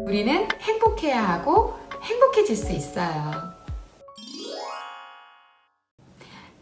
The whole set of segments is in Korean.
우리는 행복해야 하고 행복해질 수 있어요.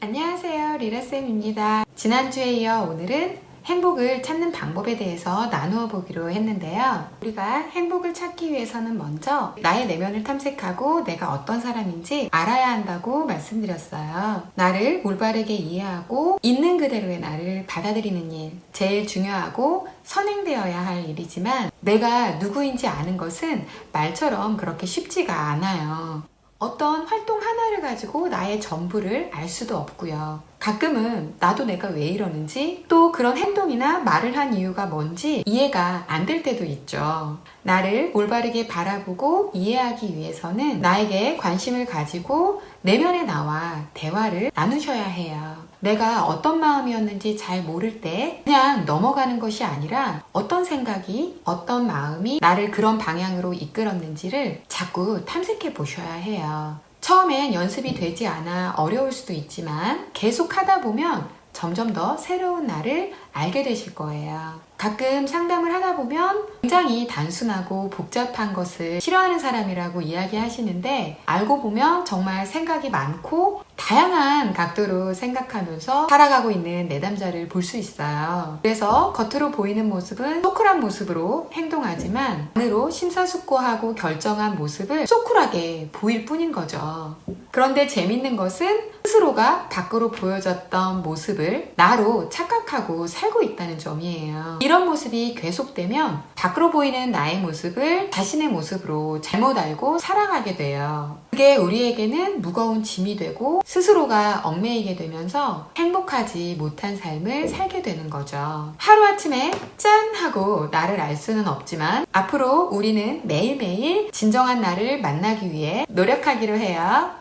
안녕하세요, 리라쌤입니다. 지난주에 이어 오늘은 행복을 찾는 방법에 대해서 나누어 보기로 했는데요. 우리가 행복을 찾기 위해서는 먼저 나의 내면을 탐색하고 내가 어떤 사람인지 알아야 한다고 말씀드렸어요. 나를 올바르게 이해하고 있는 그대로의 나를 받아들이는 일, 제일 중요하고 선행되어야 할 일이지만 내가 누구인지 아는 것은 말처럼 그렇게 쉽지가 않아요. 어떤 활동 하나를 가지고 나의 전부를 알 수도 없고요. 가끔은 나도 내가 왜 이러는지, 또 그런 행동이나 말을 한 이유가 뭔지 이해가 안 될 때도 있죠. 나를 올바르게 바라보고 이해하기 위해서는 나에게 관심을 가지고 내면의 나와 대화를 나누셔야 해요. 내가 어떤 마음이었는지 잘 모를 때 그냥 넘어가는 것이 아니라 어떤 생각이, 어떤 마음이 나를 그런 방향으로 이끌었는지를 자꾸 탐색해 보셔야 해요. 처음엔 연습이 되지 않아 어려울 수도 있지만 계속 하다 보면 점점 더 새로운 나를 알게 되실 거예요. 가끔 상담을 하다 보면 굉장히 단순하고 복잡한 것을 싫어하는 사람이라고 이야기하시는데 알고 보면 정말 생각이 많고 다양한 각도로 생각하면서 살아가고 있는 내담자를 볼 수 있어요. 그래서 겉으로 보이는 모습은 소쿨한 모습으로 행동하지만 안으로 심사숙고하고 결정한 모습을 소쿨하게 보일 뿐인 거죠. 그런데 재밌는 것은 스스로가 밖으로 보여줬던 모습을 나로 착각하고 살고 있다는 점이에요. 이런 모습이 계속되면 밖으로 보이는 나의 모습을 자신의 모습으로 잘못 알고 살아가게 돼요. 그게 우리에게는 무거운 짐이 되고 스스로가 얽매이게 되면서 행복하지 못한 삶을 살게 되는 거죠. 하루아침에 짠! 하고 나를 알 수는 없지만 앞으로 우리는 매일매일 진정한 나를 만나기 위해 노력하기로 해요.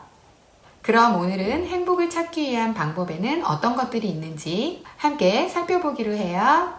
그럼 오늘은 행복을 찾기 위한 방법에는 어떤 것들이 있는지 함께 살펴보기로 해요.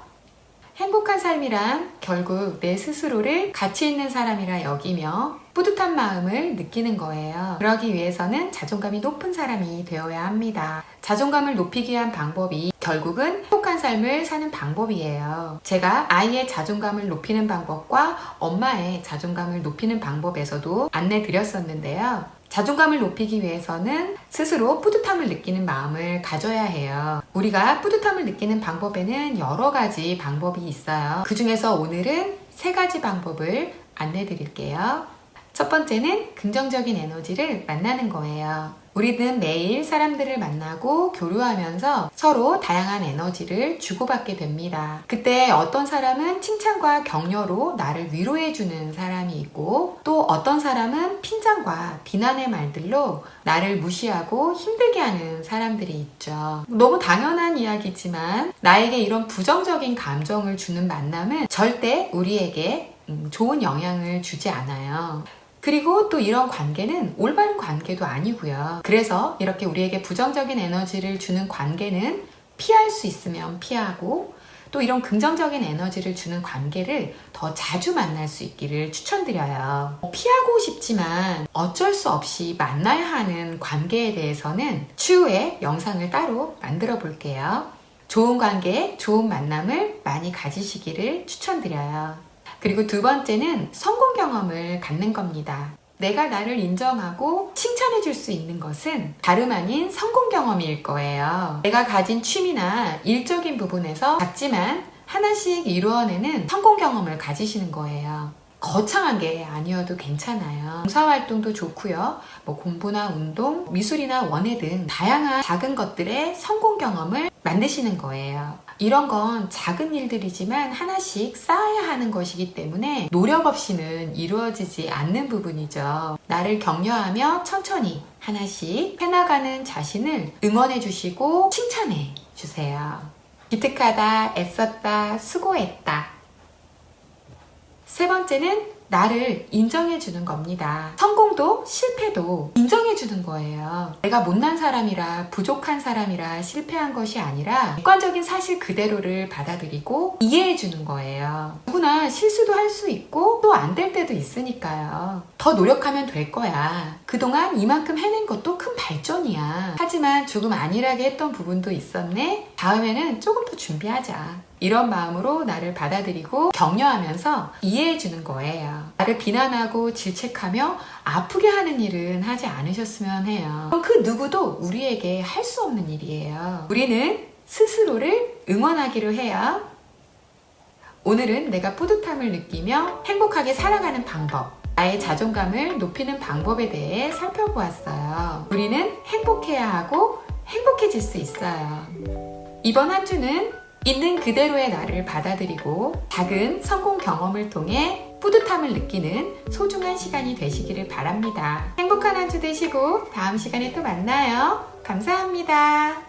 행복한 삶이란 결국 내 스스로를 가치 있는 사람이라 여기며 뿌듯한 마음을 느끼는 거예요. 그러기 위해서는 자존감이 높은 사람이 되어야 합니다. 자존감을 높이기 위한 방법이 결국은 행복한 삶을 사는 방법이에요. 제가 아이의 자존감을 높이는 방법과 엄마의 자존감을 높이는 방법에서도 안내 드렸었는데요. 자존감을 높이기 위해서는 스스로 뿌듯함을 느끼는 마음을 가져야 해요. 우리가 뿌듯함을 느끼는 방법에는 여러 가지 방법이 있어요. 그 중에서 오늘은 3가지 방법을 안내 드릴게요. 첫 번째는 긍정적인 에너지를 만나는 거예요. 우리는 매일 사람들을 만나고 교류하면서 서로 다양한 에너지를 주고받게 됩니다. 그때 어떤 사람은 칭찬과 격려로 나를 위로해주는 사람이 있고 또 어떤 사람은 핀잔과 비난의 말들로 나를 무시하고 힘들게 하는 사람들이 있죠. 너무 당연한 이야기지만 나에게 이런 부정적인 감정을 주는 만남은 절대 우리에게 좋은 영향을 주지 않아요. 그리고 또 이런 관계는 올바른 관계도 아니고요. 그래서 이렇게 우리에게 부정적인 에너지를 주는 관계는 피할 수 있으면 피하고 또 이런 긍정적인 에너지를 주는 관계를 더 자주 만날 수 있기를 추천드려요. 피하고 싶지만 어쩔 수 없이 만나야 하는 관계에 대해서는 추후에 영상을 따로 만들어 볼게요. 좋은 관계, 좋은 만남을 많이 가지시기를 추천드려요. 그리고 2번째는 성공 경험을 갖는 겁니다. 내가 나를 인정하고 칭찬해 줄 수 있는 것은 다름 아닌 성공 경험일 거예요. 내가 가진 취미나 일적인 부분에서 작지만 하나씩 이루어내는 성공 경험을 가지시는 거예요. 거창한 게 아니어도 괜찮아요. 봉사활동도 좋고요. 공부나 운동, 미술이나 원예 등 다양한 작은 것들의 성공 경험을 만드시는 거예요. 이런 건 작은 일들이지만 하나씩 쌓아야 하는 것이기 때문에 노력 없이는 이루어지지 않는 부분이죠. 나를 격려하며 천천히 하나씩 해나가는 자신을 응원해 주시고 칭찬해 주세요. 기특하다, 애썼다, 수고했다. 3번째는 나를 인정해 주는 겁니다. 성공도 실패도 인정해 주는 거예요. 내가 못난 사람이라 부족한 사람이라 실패한 것이 아니라 객관적인 사실 그대로를 받아들이고 이해해 주는 거예요. 누구나 실수도 할 수 있고 또 안 될 때도 있으니까요. 더 노력하면 될 거야. 그동안 이만큼 해낸 것도 큰 발전이야. 하지만 조금 안일하게 했던 부분도 있었네. 다음에는 조금 더 준비하자. 이런 마음으로 나를 받아들이고 격려하면서 이해해 주는 거예요. 거예요. 나를 비난하고 질책하며 아프게 하는 일은 하지 않으셨으면 해요. 그 누구도 우리에게 할 수 없는 일이에요. 우리는 스스로를 응원하기로 해요. 오늘은 내가 뿌듯함을 느끼며 행복하게 살아가는 방법, 나의 자존감을 높이는 방법에 대해 살펴보았어요. 우리는 행복해야 하고 행복해질 수 있어요. 이번 한 주는 있는 그대로의 나를 받아들이고 작은 성공 경험을 통해 뿌듯함을 느끼는 소중한 시간이 되시기를 바랍니다. 행복한 한 주 되시고 다음 시간에 또 만나요. 감사합니다.